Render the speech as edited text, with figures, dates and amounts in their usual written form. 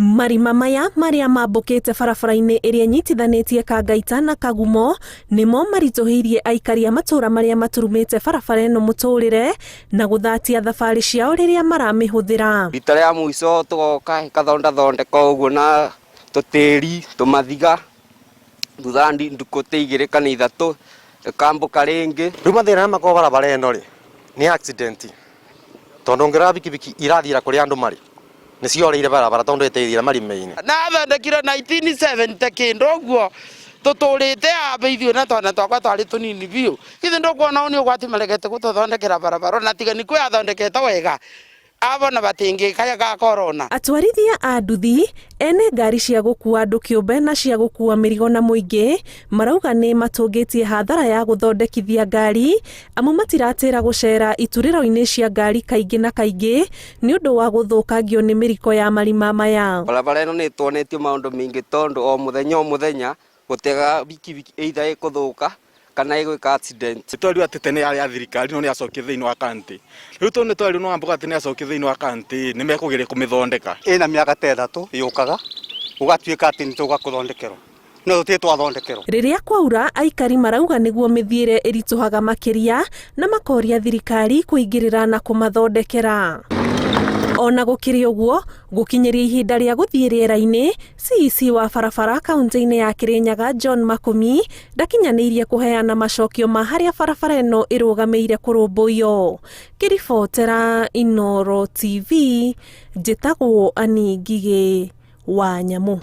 Marima maya maria mambukite barabara-ini iria nyitithanetie Kangaita na Kagumo nimo marituhiirie aikari a matura maria maturumite barabara ino muturire na guthatia thabari ciao riria maramihuthira. Rita ria muico tugoka kathondeka uguo na tutiri tumathiga thutha ndukuti igiri kana ithatu kambuka ringi. Riu mathina makoo barabara ino ri ni accident tondu ngira bikibiki irathira kuri andu mari niciorire barabara tondu iteithira marime-ini na thondekire 1970 kindu guo tuturite abe ithuĩ na twana twakwa twari tunini biũ ithe ndukuona ni ugwati maregete gututhondekera barabara na tiga ni kwi athondekete wega abona batingikaya ga corona. Atwarithia a nduthi ene ngari cia gukua andu kiumbe na cia gukua mirigo na muingi marauga ni matungitie hathara ya guthondekithia ngari amu matiratira gucera ituriro-ini cia ngari kaingi na kaingi ni undu wa guthukangio ni miriko ya marima maya. Barabara ino ni tuonetie maundu mingi tondu o muthenya gutega bikibiki either ikuthuka kana igwika accident. Twari ati tene ya thirikari no ni acokie thiini wa county. Riu tone twari no ambuka tene acokie thiini wa county ni mekugire kumithondeka. Ina miaka 3 yukaga ugatuika ati ni tugakuthondekerwo no tutie twathondekerwo. Riria kwaura aikari marauga niguo mithiire irituhaga makiria na makoria thirikari kuingirira na kumathondekera. Ona gukiri uguo gukinyeria ihinda ria guthie riera-ini CEC wa barabara kaunti-ini ya Kirinyaga John Makumi ndakinyaniirie kuheana macokio ma haria barabara ino irugameire kurumbuyo. Kiribotera Inooro TV njitagwo Ani Ngigĩ wa Nyamu.